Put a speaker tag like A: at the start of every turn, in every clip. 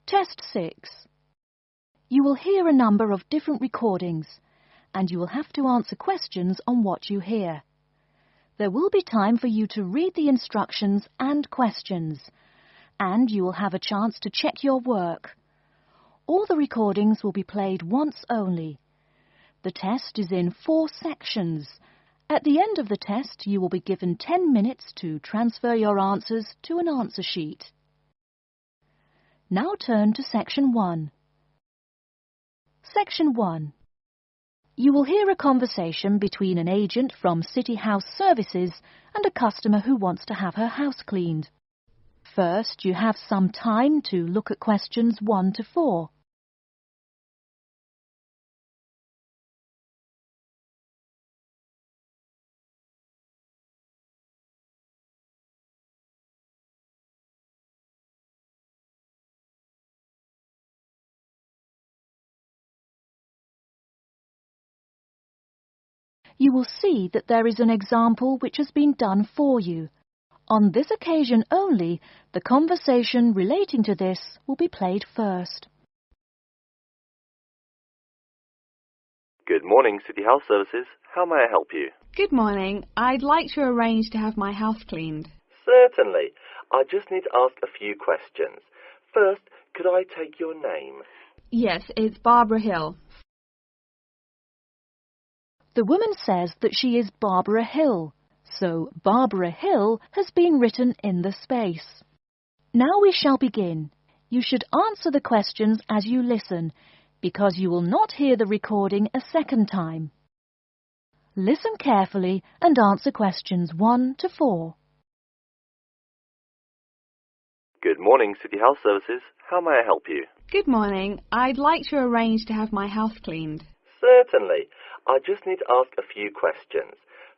A: Test 6. You will hear a number of different recordings, and you will have to answer questions on what you hear. There will be time for you to read the instructions and questions, and you will have a chance to check your work. All the recordings will be played once only. The test is in 4 sections. At the end of the test, you will be given 10 minutes to transfer your answers to an answer sheet. Now turn to Section 1. Section 1. You will hear a conversation between an agent from City House Services and a customer who wants to have her house cleaned. First, you have some time to look at questions 1 to 4. You will see that there is an example which has been done for you. On this occasion only, the conversation relating to this will be played first.
B: Good morning, City House Services. How may I help you?
C: Good morning. I'd like to arrange to have my house cleaned.
B: Certainly. I just need to ask a few questions. First, could I take your name?
C: Yes, it's Barbara Hill.
A: The woman says that she is Barbara Hill, so Barbara Hill has been written in the space. Now we shall begin. You should answer the questions as you listen, because you will not hear the recording a second time. Listen carefully and answer questions 1 to 4.
B: Good morning, City House Services. How may I help you?
C: Good morning. I'd like to arrange to have my house cleaned.
B: Certainly. I just need to ask a few questions.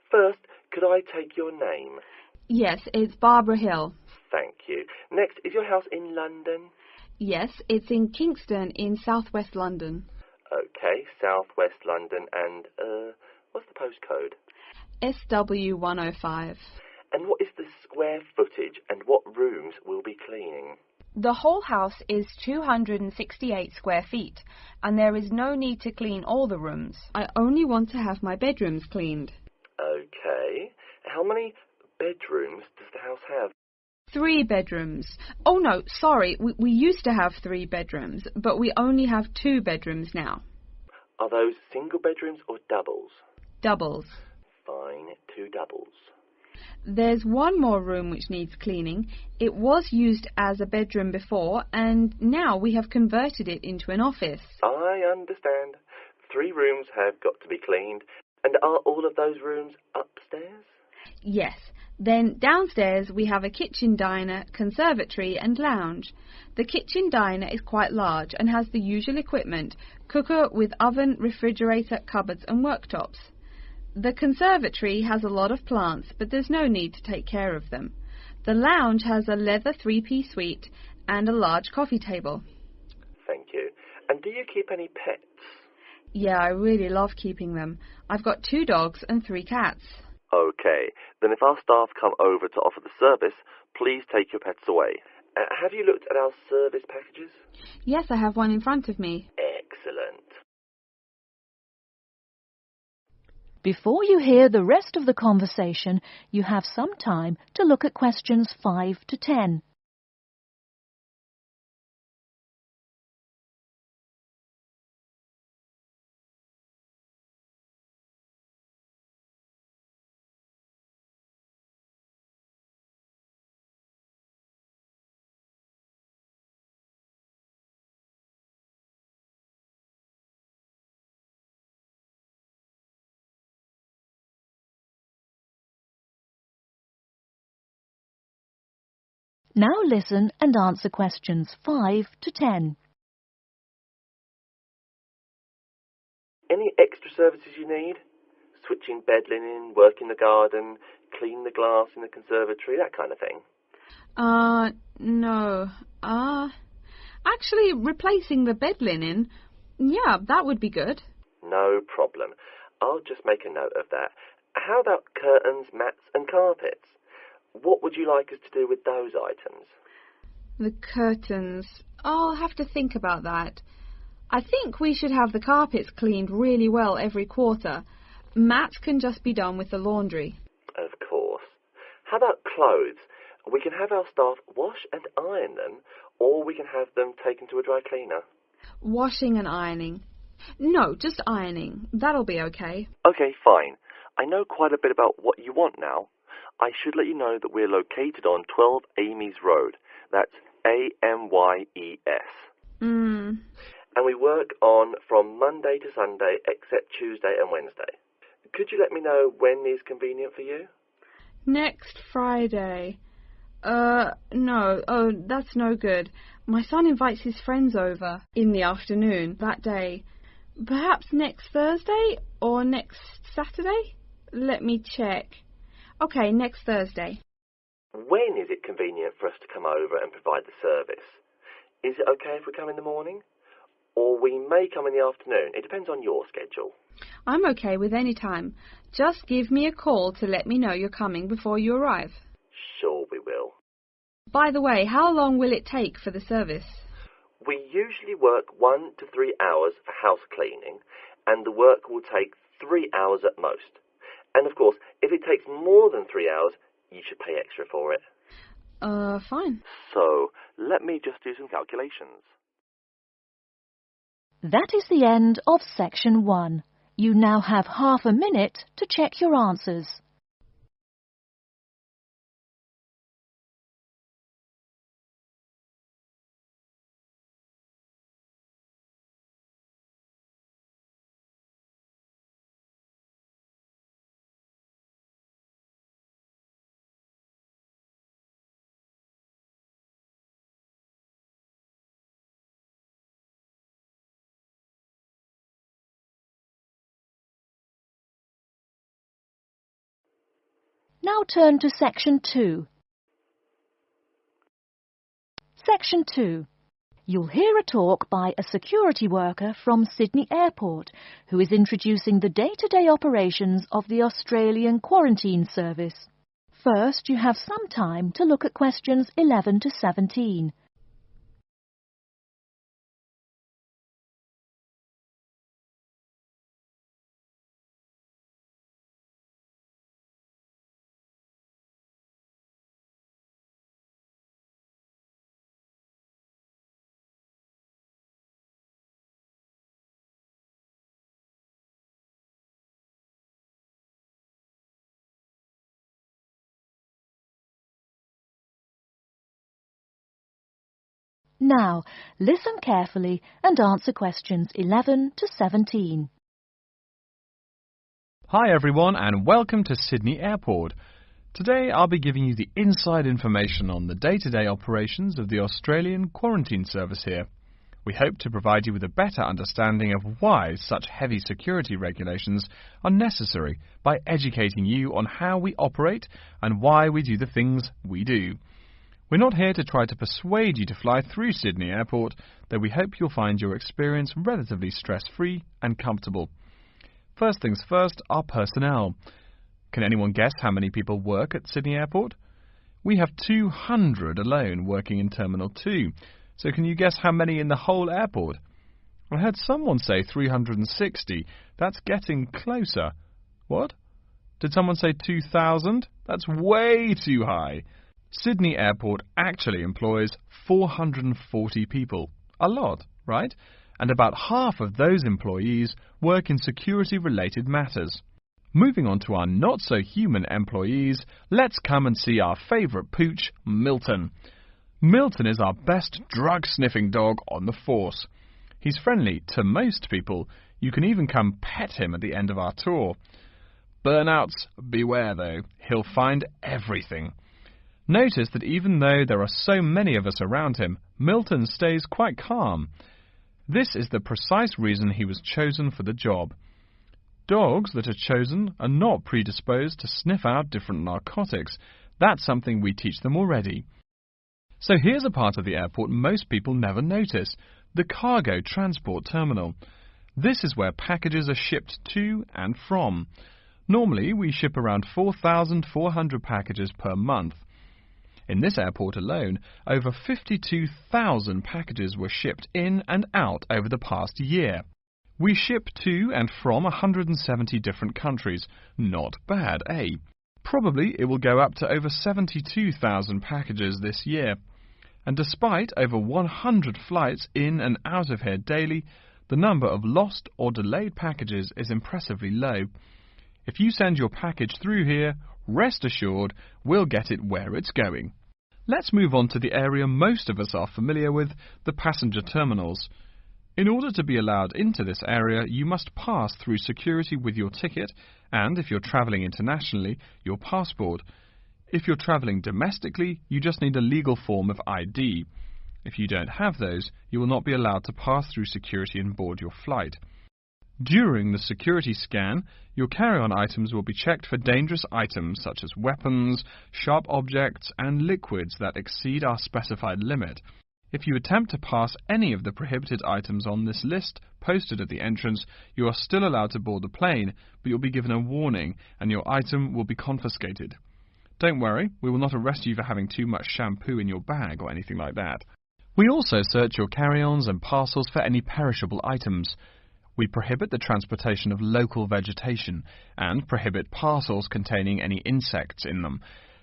B: First, could I take your name?
C: Yes, it's Barbara Hill.
B: Thank you. Next, is your house in London?
C: Yes, it's in Kingston in southwest London.
B: Okay, southwest London, and, what's the postcode?
C: SW105.
B: And what is the square footage and what rooms will be cleaning?
D: The whole house is 268 square feet, and there is no need to clean all the rooms.
C: I only want to have my bedrooms cleaned.
B: Okay. How many bedrooms does the house have?
C: 3 bedrooms. Oh no, sorry, we used to have 3 bedrooms, but we only have 2 bedrooms now.
B: Are those single bedrooms or doubles?
C: Doubles.
B: Fine, 2 doubles.
C: There's one more room which needs cleaning. It was used as a bedroom before, and now we have converted it into an office.
B: I understand. 3 rooms have got to be cleaned. And are all of those rooms upstairs?
C: Yes. Then downstairs we have a kitchen diner, conservatory and lounge. The kitchen diner is quite large and has the usual equipment: cooker with oven, refrigerator, cupboards and worktops. The conservatory has a lot of plants, but there's no need to take care of them. The lounge has a leather 3-piece suite and a large coffee table.
B: Thank you. And do you keep any pets?
C: Yeah, I really love keeping them. I've got 2 dogs and 3 cats.
B: Okay, then if our staff come over to offer the service, please take your pets away. Have you looked at our service packages?
C: Yes, I have one in front of me.
B: Excellent.
A: Before you hear the rest of the conversation, you have some time to look at questions 5 to 10. Now listen and answer questions 5 to 10.
B: Any extra services you need? Switching bed linen, work in the garden, clean the glass in the conservatory, that kind of thing?
C: No. Actually, replacing the bed linen, yeah, that would be good.
B: No problem. I'll just make a note of that. How about curtains, mats and carpets? What would you like us to do with those items?
C: The curtains. I'll have to think about that. I think we should have the carpets cleaned really well every quarter. Mats can just be done with the laundry.
B: Of course. How about clothes? We can have our staff wash and iron them, or we can have them taken to a dry cleaner.
C: Washing and ironing. No, just ironing. That'll be okay.
B: Okay, fine. I know quite a bit about what you want now. I should let you know that we're located on 12 Amy's Road. That's A-M-Y-E-S. And we work on from Monday to Sunday, except Tuesday and Wednesday. Could you let me know when is convenient for you?
C: Next Friday. No. Oh, that's no good. My son invites his friends over in the afternoon that day. Perhaps next Thursday or next Saturday? Let me check. Okay, next Thursday.
B: When is it convenient for us to come over and provide the service? Is it okay if we come in the morning? Or we may come in the afternoon. It depends on your schedule.
C: I'm okay with any time. Just give me a call to let me know you're coming before you arrive.
B: Sure we will.
C: By the way, how long will it take for the service?
B: We usually work 1 to 3 hours for house cleaning, and the work will take 3 hours at most. And of course, if it takes more than 3 hours, you should pay extra for it.
C: Fine.
B: So, let me just do some calculations.
A: That is the end of section 1. You now have half a minute to check your answers. Now turn to Section 2. Section 2. You'll hear a talk by a security worker from Sydney Airport who is introducing the day-to-day operations of the Australian Quarantine Service. First, you have some time to look at questions 11 to 17. Now, listen carefully and answer questions 11 to 17.
E: Hi everyone and welcome to Sydney Airport. Today I'll be giving you the inside information on the day-to-day operations of the Australian Quarantine Service here. We hope to provide you with a better understanding of why such heavy security regulations are necessary by educating you on how we operate and why we do the things we do. We're not here to try to persuade you to fly through Sydney Airport, though we hope you'll find your experience relatively stress-free and comfortable. First things first, our personnel. Can anyone guess how many people work at Sydney Airport? We have 200 alone working in Terminal 2, so can you guess how many in the whole airport? I heard someone say 360. That's getting closer. What? Did someone say 2,000? That's way too high. Sydney Airport actually employs 440 people. A lot, right? And about half of those employees work in security-related matters. Moving on to our not-so-human employees, let's come and see our favourite pooch, Milton. Milton is our best drug-sniffing dog on the force. He's friendly to most people. You can even come pet him at the end of our tour. Burnouts, beware though. He'll find everything. Notice that even though there are so many of us around him, Milton stays quite calm. This is the precise reason he was chosen for the job. Dogs that are chosen are not predisposed to sniff out different narcotics. That's something we teach them already. So here's a part of the airport most people never notice, the cargo transport terminal. This is where packages are shipped to and from. Normally we ship around 4,400 packages per month. In this airport alone, over 52,000 packages were shipped in and out over the past year. We ship to and from 170 different countries. Not bad, eh? Probably it will go up to over 72,000 packages this year. And despite over 100 flights in and out of here daily, the number of lost or delayed packages is impressively low. If you send your package through here, rest assured we'll get it where it's going. Let's move on to the area most of us are familiar with, the passenger terminals. In order to be allowed into this area, you must pass through security with your ticket and, if you're travelling internationally, your passport. If you're travelling domestically, you just need a legal form of ID. If you don't have those, you will not be allowed to pass through security and board your flight. During the security scan, your carry-on items will be checked for dangerous items such as weapons, sharp objects and liquids that exceed our specified limit. If you attempt to pass any of the prohibited items on this list posted at the entrance, you are still allowed to board the plane, but you'll be given a warning and your item will be confiscated. Don't worry, we will not arrest you for having too much shampoo in your bag or anything like that. We also search your carry-ons and parcels for any perishable items. We prohibit the transportation of local vegetation and prohibit parcels containing any insects in them.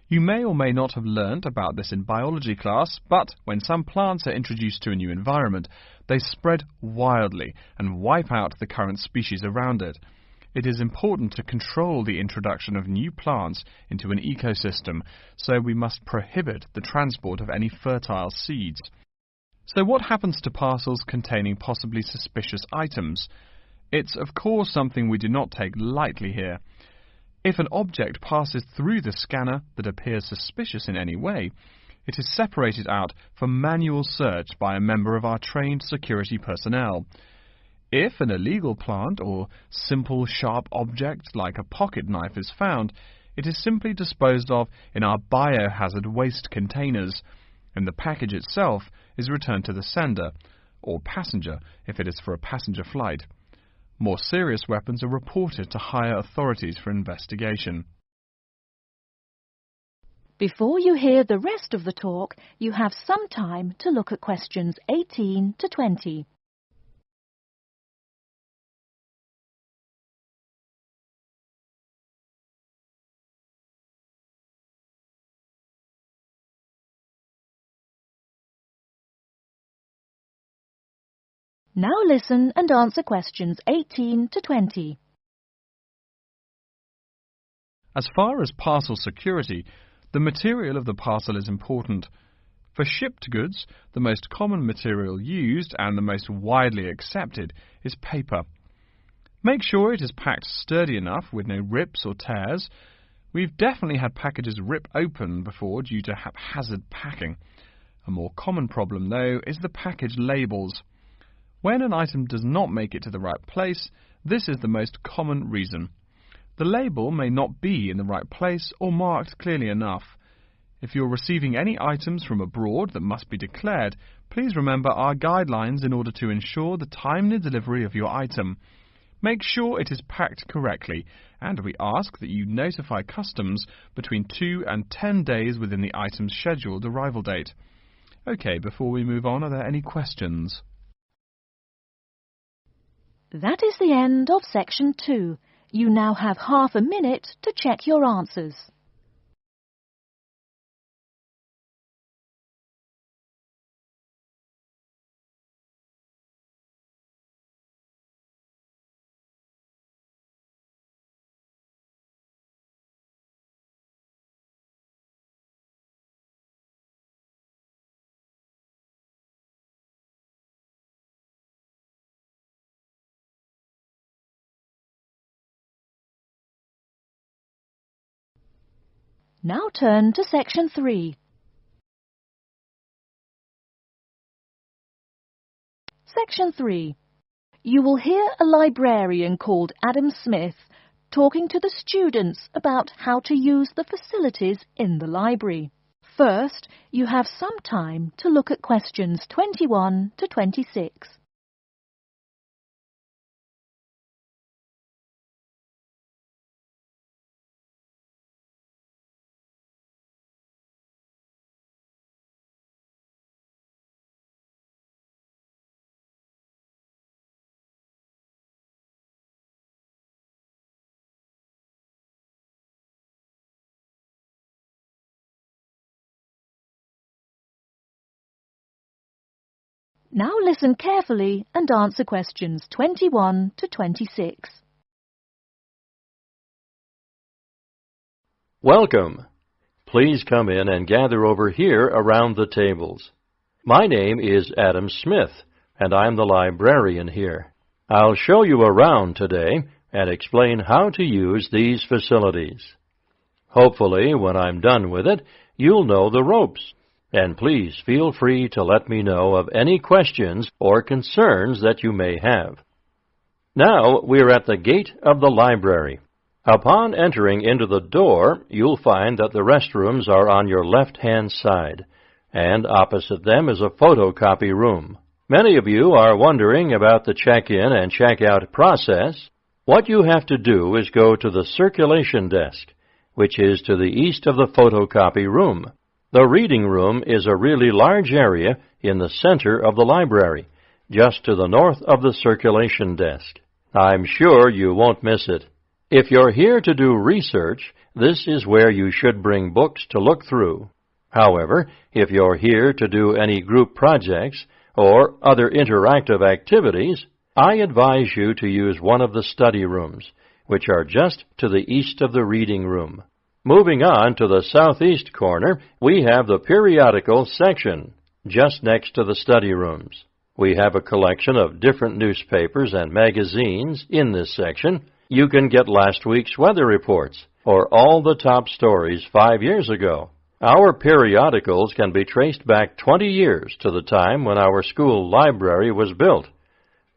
E: You may or may not have learnt about this in biology class, but when some plants are introduced to a new environment, they spread wildly and wipe out the current species around it. It is important to control the introduction of new plants into an ecosystem, so we must prohibit the transport of any fertile seeds. So what happens to parcels containing possibly suspicious items? It's of course something we do not take lightly here. If an object passes through the scanner that appears suspicious in any way, it is separated out for manual search by a member of our trained security personnel. If an illegal plant or simple sharp object like a pocket knife is found, it is simply disposed of in our biohazard waste containers, and the package itself is returned to the sender, or passenger if it is for a passenger flight. More serious weapons are reported to higher authorities for investigation.
A: Before you hear the rest of the talk, you have some time to look at questions 18 to 20. Now listen and answer questions 18 to 20.
E: As far as parcel security, the material of the parcel is important. For shipped goods, the most common material used and the most widely accepted is paper. Make sure it is packed sturdy enough with no rips or tears. We've definitely had packages rip open before due to haphazard packing. A more common problem, though, is the package labels. When an item does not make it to the right place, this is the most common reason. The label may not be in the right place or marked clearly enough. If you're receiving any items from abroad that must be declared, please remember our guidelines in order to ensure the timely delivery of your item. Make sure it is packed correctly, and we ask that you notify customs between 2 and 10 days within the item's scheduled arrival date. OK, before we move on, are there any questions?
A: That is the end of section 2. You now have half a minute to check your answers. Now turn to section 3. Section 3. You will hear a librarian called Adam Smith talking to the students about how to use the facilities in the library. First, you have some time to look at questions 21 to 26. Now listen carefully and answer questions 21 to 26.
F: Welcome. Please come in and gather over here around the tables. My name is Adam Smith, and I'm the librarian here. I'll show you around today and explain how to use these facilities. Hopefully, when I'm done with it, you'll know the ropes. And please feel free to let me know of any questions or concerns that you may have. Now we're at the gate of the library. Upon entering into the door, you'll find that the restrooms are on your left-hand side, and opposite them is a photocopy room. Many of you are wondering about the check-in and check-out process. What you have to do is go to the circulation desk, which is to the east of the photocopy room. The reading room is a really large area in the center of the library, just to the north of the circulation desk. I'm sure you won't miss it. If you're here to do research, this is where you should bring books to look through. However, if you're here to do any group projects or other interactive activities, I advise you to use one of the study rooms, which are just to the east of the reading room. Moving on to the southeast corner, we have the periodical section, just next to the study rooms. We have a collection of different newspapers and magazines in this section. You can get last week's weather reports, or all the top stories 5 years ago. Our periodicals can be traced back 20 years to the time when our school library was built.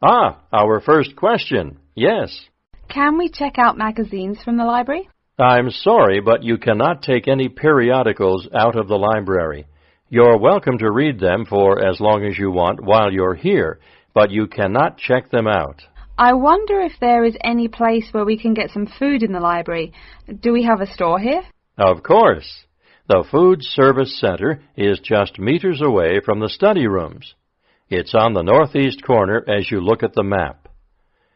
F: Our first question, yes.
C: Can we check out magazines from the library?
F: I'm sorry, but you cannot take any periodicals out of the library. You're welcome to read them for as long as you want while you're here, but you cannot check them out.
C: I wonder if there is any place where we can get some food in the library. Do we have a store here?
F: Of course. The Food Service Center is just meters away from the study rooms. It's on the northeast corner as you look at the map.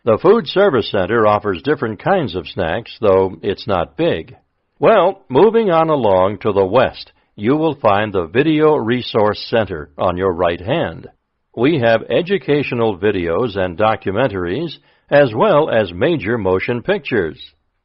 F: The Food Service Center offers different kinds of snacks, though it's not big. Well, moving on along to the west, you will find the Video Resource Center on your right hand. We have educational videos and documentaries, as well as major motion pictures.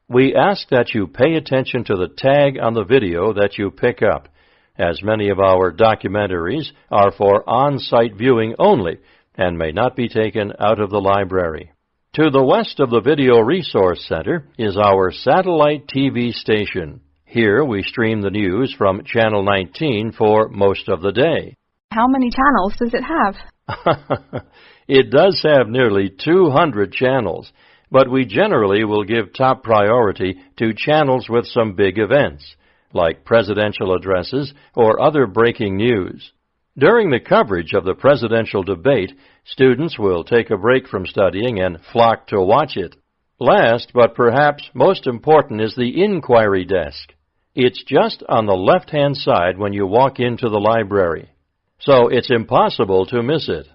F: We ask that you pay attention to the tag on the video that you pick up, as many of our documentaries are for on-site viewing only and may not be taken out of the library. To the west of the Video Resource Center is our satellite TV station. Here we stream the news from Channel 19 for most of the day.
C: How many channels does it have?
F: It does have nearly 200 channels, but we generally will give top priority to channels with some big events, like presidential addresses or other breaking news. During the coverage of the presidential debate, students will take a break from studying and flock to watch it. Last, but perhaps most important, is the inquiry desk. It's just on the left-hand side when you walk into the library, so it's impossible to miss it.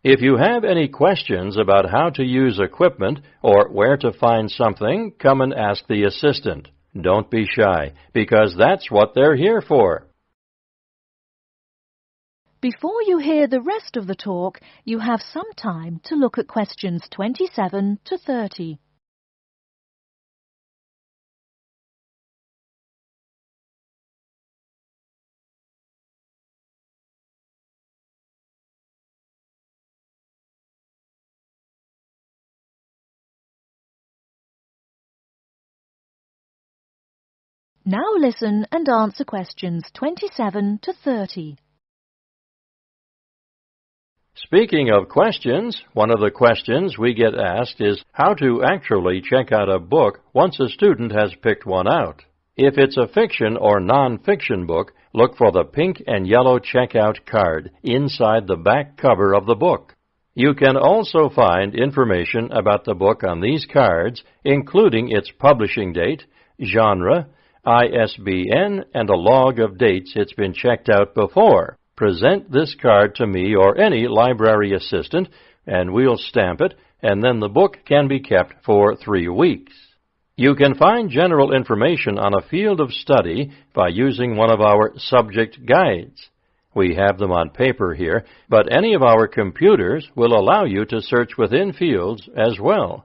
F: If you have any questions about how to use equipment or where to find something, come and ask the assistant. Don't be shy, because that's what they're here for.
A: Before you hear the rest of the talk, you have some time to look at questions 27 to 30. Now listen and answer questions 27 to 30.
F: Speaking of questions, one of the questions we get asked is how to actually check out a book once a student has picked one out. If it's a fiction or non-fiction book, look for the pink and yellow checkout card inside the back cover of the book. You can also find information about the book on these cards, including its publishing date, genre, ISBN, and a log of dates it's been checked out before. Present this card to me or any library assistant, and we'll stamp it, and then the book can be kept for 3 weeks. You can find general information on a field of study by using one of our subject guides. We have them on paper here, but any of our computers will allow you to search within fields as well.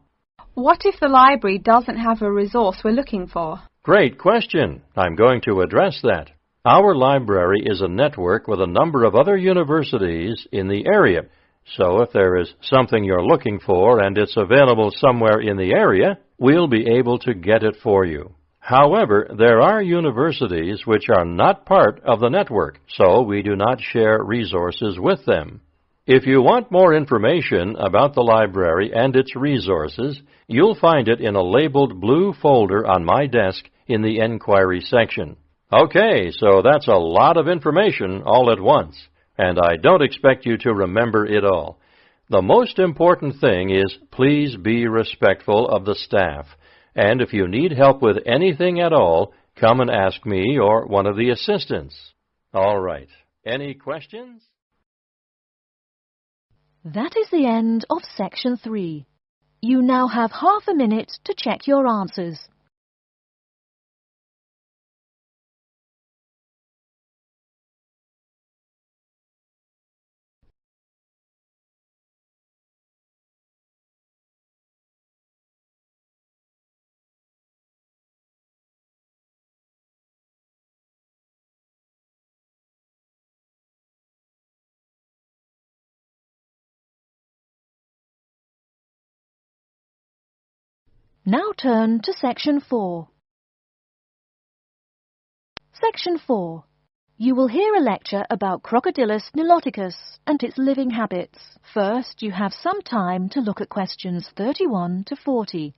C: What if the library doesn't have a resource we're looking for?
F: Great question. I'm going to address that. Our library is a network with a number of other universities in the area. So if there is something you're looking for and it's available somewhere in the area, we'll be able to get it for you. However, there are universities which are not part of the network, so we do not share resources with them. If you want more information about the library and its resources, you'll find it in a labeled blue folder on my desk in the Enquiry section. Okay, so that's a lot of information all at once, and I don't expect you to remember it all. The most important thing is please be respectful of the staff, and if you need help with anything at all, come and ask me or one of the assistants. All right. Any questions?
A: That is the end of Section 3. You now have half a minute to check your answers. Now turn to Section 4. Section 4. You will hear a lecture about Crocodylus niloticus and its living habits. First, you have some time to look at questions 31 to 40.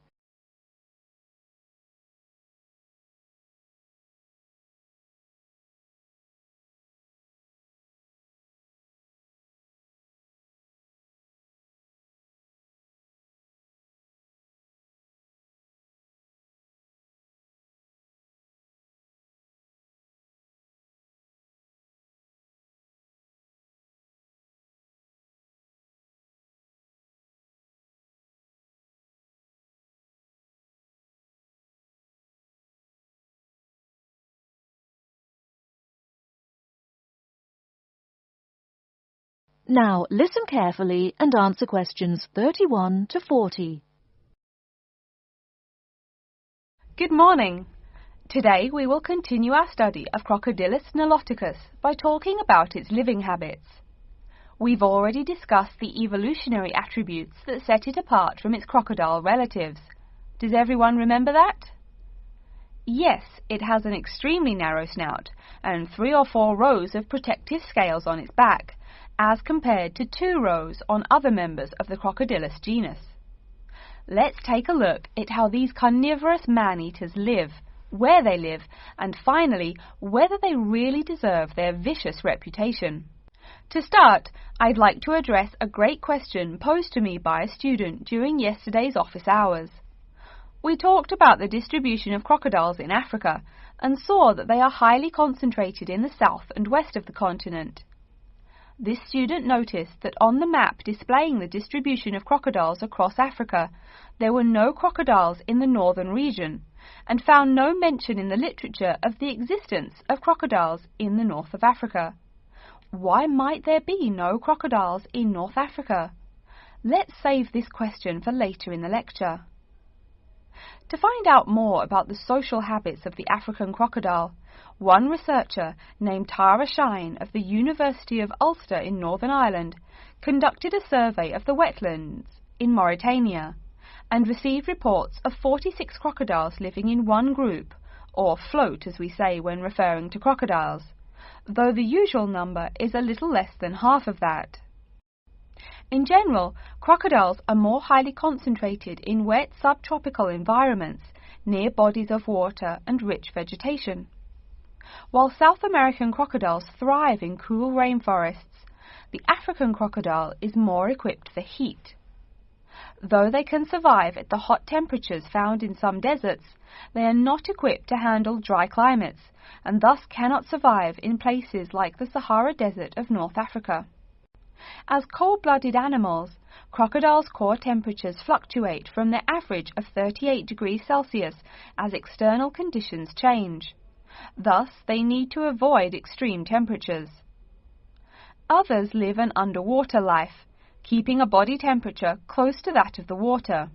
A: Now listen carefully and answer questions 31 to 40.
D: Good morning. Today we will continue our study of Crocodylus niloticus by talking about its living habits. We've already discussed the evolutionary attributes that set it apart from its crocodile relatives. Does everyone remember that? Yes, it has an extremely narrow snout and 3 or 4 rows of protective scales on its back, as compared to 2 rows on other members of the Crocodylus genus. Let's take a look at how these carnivorous man-eaters live, where they live, and finally, whether they really deserve their vicious reputation. To start, I'd like to address a great question posed to me by a student during yesterday's office hours. We talked about the distribution of crocodiles in Africa and saw that they are highly concentrated in the south and west of the continent. This student noticed that on the map displaying the distribution of crocodiles across Africa, there were no crocodiles in the northern region, and found no mention in the literature of the existence of crocodiles in the north of Africa. Why might there be no crocodiles in North Africa? Let's save this question for later in the lecture. To find out more about the social habits of the African crocodile, one researcher named Tara Shine of the University of Ulster in Northern Ireland conducted a survey of the wetlands in Mauritania and received reports of 46 crocodiles living in one group, or float as we say when referring to crocodiles, though the usual number is a little less than half of that. In general, crocodiles are more highly concentrated in wet subtropical environments near bodies of water and rich vegetation. While South American crocodiles thrive in cool rainforests, the African crocodile is more equipped for heat. Though they can survive at the hot temperatures found in some deserts, they are not equipped to handle dry climates and thus cannot survive in places like the Sahara Desert of North Africa. As cold-blooded animals, crocodiles' core temperatures fluctuate from their average of 38 degrees Celsius as external conditions change. Thus, they need to avoid extreme temperatures. others live an underwater life, keeping a body temperature close to that of the water.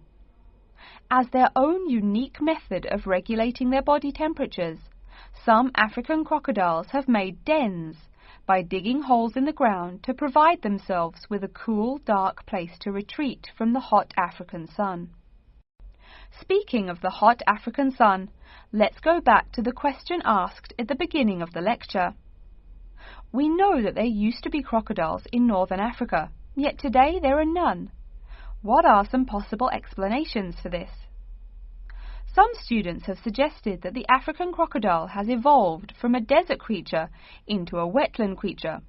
D: As their own unique method of regulating their body temperatures, some African crocodiles have made dens by digging holes in the ground to provide themselves with a cool, dark place to retreat from the hot African sun. Speaking of the hot African sun, let's go back to the question asked at the beginning of the lecture. We know that there used to be crocodiles in northern Africa, yet today there are none. What are some possible explanations for this? Some students have suggested that the African crocodile has evolved from a desert creature into a wetland creature,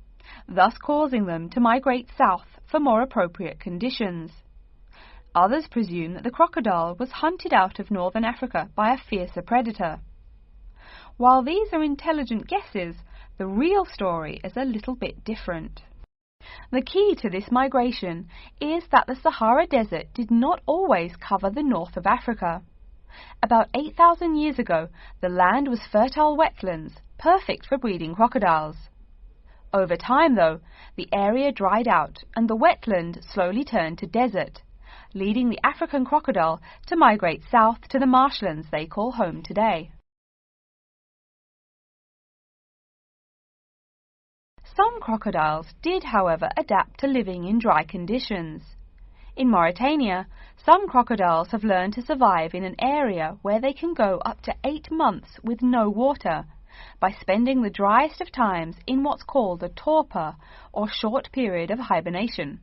D: thus causing them to migrate south for more appropriate conditions. Others presume that the crocodile was hunted out of northern Africa by a fiercer predator. While these are intelligent guesses, the real story is a little bit different. The key to this migration is that the Sahara Desert did not always cover the north of Africa. About 8,000 years ago, the land was fertile wetlands, perfect for breeding crocodiles. Over time, though, the area dried out and the wetland slowly turned to desert, leading the African crocodile to migrate south to the marshlands they call home today. Some crocodiles did, however, adapt to living in dry conditions. In Mauritania, some crocodiles have learned to survive in an area where they can go up to 8 months with no water, by spending the driest of times in what's called a torpor, or short period of hibernation.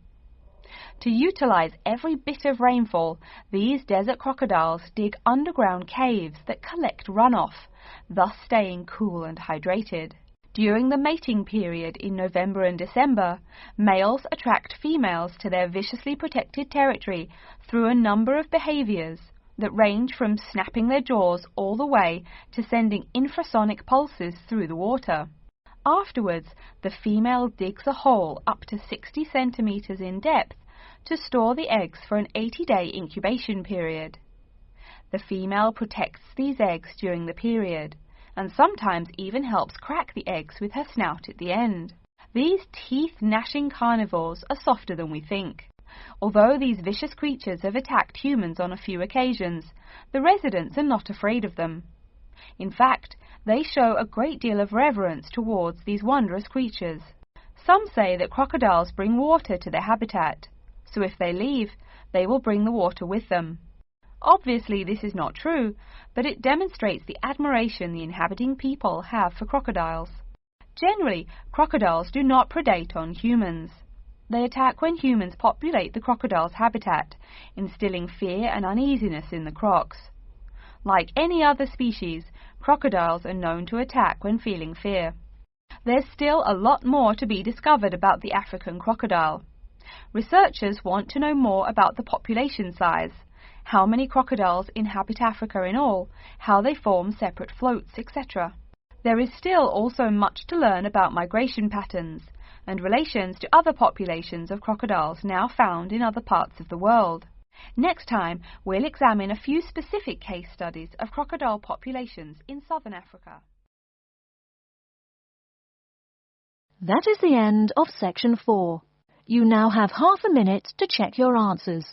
D: To utilize every bit of rainfall, these desert crocodiles dig underground caves that collect runoff, thus staying cool and hydrated. During the mating period in November and December, males attract females to their viciously protected territory through a number of behaviors that range from snapping their jaws all the way to sending infrasonic pulses through the water. Afterwards, the female digs a hole up to 60 centimeters in depth to store the eggs for an 80-day incubation period. The female protects these eggs during the period, and sometimes even helps crack the eggs with her snout at the end. These teeth-gnashing carnivores are softer than we think. Although these vicious creatures have attacked humans on a few occasions, the residents are not afraid of them. In fact, they show a great deal of reverence towards these wondrous creatures. Some say that crocodiles bring water to their habitat, so if they leave, they will bring the water with them. Obviously, this is not true, but it demonstrates the admiration the inhabiting people have for crocodiles. Generally, crocodiles do not predate on humans. They attack when humans populate the crocodile's habitat, instilling fear and uneasiness in the crocs. Like any other species, crocodiles are known to attack when feeling fear. There's still a lot more to be discovered about the African crocodile. Researchers want to know more about the population size, how many crocodiles inhabit Africa in all, how they form separate floats, etc. There is still also much to learn about migration patterns and relations to other populations of crocodiles now found in other parts of the world. Next time, we'll examine a few specific case studies of crocodile populations in southern Africa.
A: That is the end of section 4. You now have half a minute to check your answers.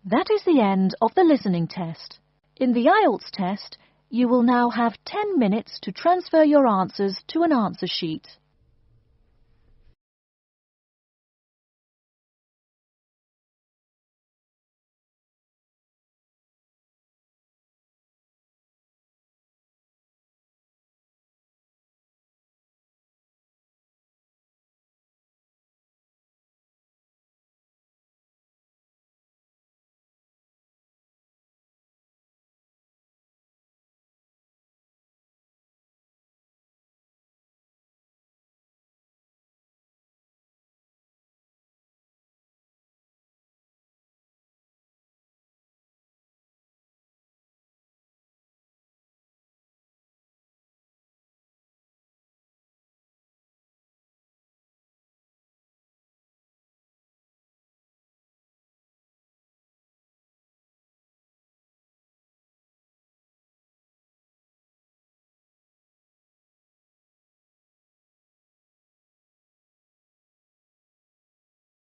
A: That is the end of the listening test. In the IELTS test, you will now have 10 minutes to transfer your answers to an answer sheet.